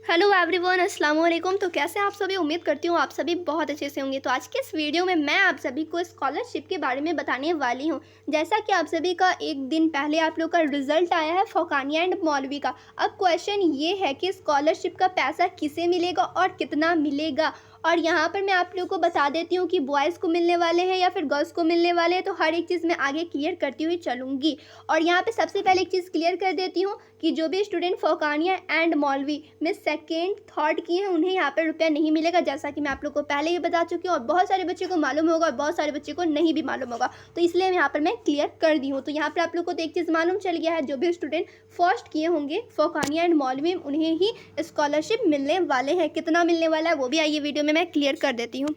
Hello everyone, अस्सलाम वालेकुम। तो कैसे हैं आप सभी? उम्मीद करती हूँ आप सभी बहुत अच्छे से होंगे। तो आज के इस वीडियो में मैं आप सभी को स्कॉलरशिप के बारे में बताने वाली हूँ। जैसा कि आप सभी का एक दिन पहले आप लोग का रिजल्ट आया है फ़ौकानिया एंड मौलवी का। अब क्वेश्चन ये है कि स्कॉलरशिप का पैसा किसे मिलेगा और कितना मिलेगा। और यहाँ पर मैं आप लोगों को बता देती हूँ कि बॉयज़ को मिलने वाले हैं या फिर गर्ल्स को मिलने वाले हैं। तो हर एक चीज़ मैं आगे क्लियर करती हुई चलूँगी। और यहाँ पे सबसे पहले एक चीज़ क्लियर कर देती हूँ कि जो भी स्टूडेंट फ़ौकानिया एंड मौलवी में सेकेंड थर्ड किए हैं उन्हें यहाँ पर रुपया नहीं मिलेगा, जैसा कि मैं आप लोग को पहले ही बता चुकी हूँ। और बहुत सारे बच्चे को मालूम होगा और बहुत सारे बच्चे को नहीं भी मालूम होगा, तो इसलिए यहाँ पर मैं क्लियर कर दी हूँ। तो यहाँ पर आप लोग को तो एक चीज़ मालूम चल गया है, जो भी स्टूडेंट फर्स्ट किए होंगे फ़ौकानिया एंड मौलवी उन्हें ही स्कॉलरशिप मिलने वाले हैं। कितना मिलने वाला है वो भी आइए वीडियो में मैं क्लियर कर देती हूँ।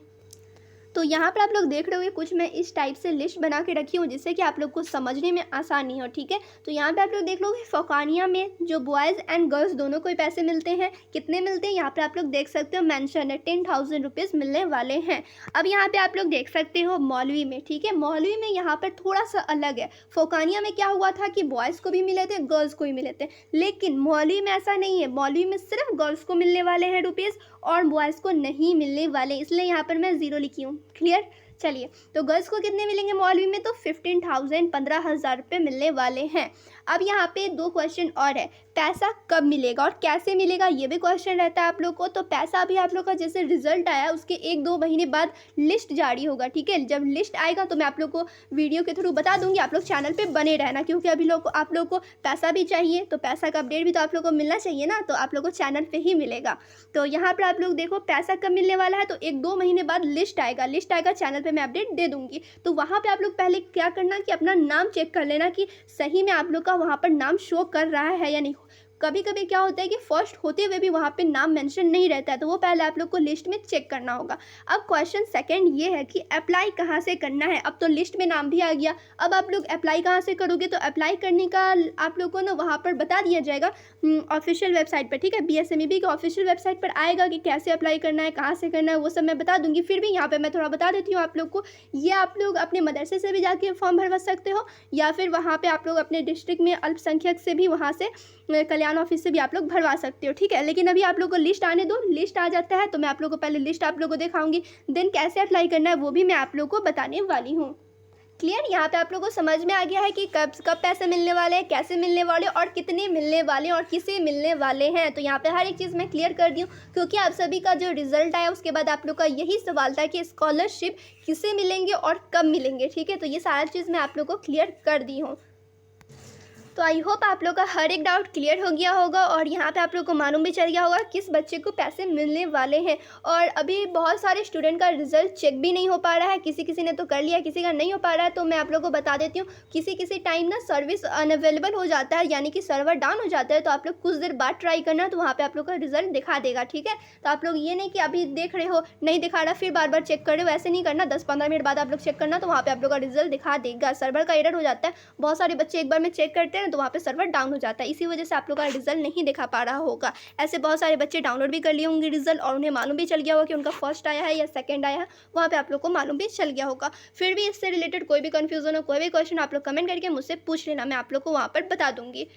तो यहाँ पर आप लोग देख रहे होंगे कुछ मैं इस टाइप से लिस्ट बना के रखी हूँ जिससे कि आप लोग को समझने में आसानी हो, ठीक है। तो यहाँ पे आप लोग देख लोगे फ़ौकानिया में जो बॉयज़ एंड गर्ल्स दोनों को ही पैसे मिलते हैं। कितने मिलते हैं यहाँ पर आप लोग देख सकते हो, मेंशन है 10,000 रुपीज़ मिलने वाले हैं। अब यहाँ पे आप लोग देख सकते हो मौलवी में, ठीक है। मौलवी में यहाँ पर थोड़ा सा अलग है। फ़ौकानिया में क्या हुआ था कि बॉयज़ को भी मिले थे, गर्ल्स को भी मिले थे, लेकिन मौलवी में ऐसा नहीं है। मौलवी में सिर्फ गर्ल्स को मिलने वाले हैं रुपीज़ और बॉयज़ को नहीं मिलने वाले, इसलिए यहाँ पर मैं ज़ीरो लिखी हूँ। क्लियर? चलिए, तो गर्ल्स को कितने मिलेंगे मौलवी में? तो 15,000 15,000 रुपये मिलने वाले हैं। अब यहाँ पे दो क्वेश्चन और है, पैसा कब मिलेगा और कैसे मिलेगा, ये भी क्वेश्चन रहता है आप लोग को। तो पैसा अभी आप लोग का जैसे रिजल्ट आया उसके 1-2 महीने बाद लिस्ट जारी होगा, ठीक है। जब लिस्ट आएगा तो मैं आप लोग को वीडियो के थ्रू बता दूंगी। आप लोग चैनल पे बने रहना, क्योंकि अभी आप लोग को पैसा भी चाहिए, तो पैसा का अपडेट भी तो आप लोग को मिलना चाहिए ना, तो आप लोग को चैनल पर ही मिलेगा। तो यहाँ पर आप लोग देखो पैसा कब मिलने वाला है, तो 1-2 महीने बाद लिस्ट आएगा चैनल पर मैं अपडेट दे दूंगी। तो वहाँ पर आप लोग पहले क्या करना कि अपना नाम चेक कर लेना कि सही में आप लोग का वहाँ पर नाम शो कर रहा है या नहीं। कभी कभी क्या होता है कि फर्स्ट होते हुए भी वहाँ पे नाम मेंशन नहीं रहता है, तो वो पहले आप लोग को लिस्ट में चेक करना होगा। अब क्वेश्चन सेकंड ये है कि अप्लाई कहाँ से करना है। अब तो लिस्ट में नाम भी आ गया, अब आप लोग अप्लाई कहाँ से करोगे? तो अप्लाई करने का आप लोग को ना वहाँ पर बता दिया जाएगा ऑफिशियल वेबसाइट पर, ठीक है। BSMEB के ऑफिशियल वेबसाइट पर आएगा कि कैसे अप्लाई करना है, कहाँ से करना है, वो सब मैं बता दूंगी। फिर भी यहाँ पर मैं थोड़ा बता देती हूँ आप लोग को। ये आप लोग अपने मदरसे से भी जाके फॉर्म भरवा सकते हो, या फिर वहाँ पर आप लोग अपने डिस्ट्रिक्ट में अल्पसंख्यक से भी वहाँ से कल्याण ऑफिस से भी आप लोग भरवा सकते हो, ठीक है। लेकिन अभी आप लोग को लिस्ट आने दो, लिस्ट आ जाता है तो मैं आप लोग को पहले लिस्ट आप लोग को दिखाऊंगी, देन कैसे अप्लाई करना है वो भी मैं आप लोग को बताने वाली हूँ। क्लियर? यहाँ पे आप लोगों को समझ में आ गया है कि कब कब पैसे मिलने वाले हैं, कैसे मिलने वाले और कितने मिलने वाले और किसे मिलने वाले हैं। तो यहाँ पे हर एक चीज़ मैं क्लियर कर दी हूँ, क्योंकि आप सभी का जो रिजल्ट आया उसके बाद आप लोग का यही सवाल था कि स्कॉलरशिप किसे मिलेंगे और कब मिलेंगे, ठीक है। तो ये सारी चीज़ मैं आप लोग को क्लियर कर दी हूँ। तो आई होप आप लोग का हर एक डाउट क्लियर हो गया होगा और यहाँ पे आप लोग को मालूम भी चल गया होगा किस बच्चे को पैसे मिलने वाले हैं। और अभी बहुत सारे स्टूडेंट का रिजल्ट चेक भी नहीं हो पा रहा है, किसी ने तो कर लिया, किसी का नहीं हो पा रहा है। तो मैं आप लोग को बता देती हूँ, किसी टाइम ना सर्विस अनअवेलेबल हो जाता है, यानी कि सर्वर डाउन हो जाता है। तो आप लोग कुछ देर बाद ट्राई करना, तो वहाँ पर आप लोग का रिजल्ट दिखा देगा, ठीक है। तो आप लोग ये नहीं कि अभी देख रहे हो नहीं दिखा रहा फिर बार बार चेक कर रहे हो, ऐसे नहीं करना। 10-15 मिनट बाद आप लोग चेक करना, तो वहाँ पर आप लोग का रिजल्ट दिखा देगा। सर्वर का एरर हो जाता है, बहुत सारे बच्चे एक बार में चेक करते हैं तो वहाँ पर सर्वर डाउन हो जाता है, इसी वजह से आप लोग का रिजल्ट नहीं दिखा पा रहा होगा। ऐसे बहुत सारे बच्चे डाउनलोड भी कर लिए होंगे रिजल्ट और उन्हें मालूम भी चल गया होगा कि उनका फर्स्ट आया है या सेकंड आया है, वहाँ पे आप लोग को मालूम भी चल गया होगा। फिर भी इससे रिलेटेड कोई भी कंफ्यूजन हो, कोई भी क्वेश्चन आप लोग कमेंट करके मुझसे पूछ लेना, मैं आप लोग को वहाँ पर बता दूंगी।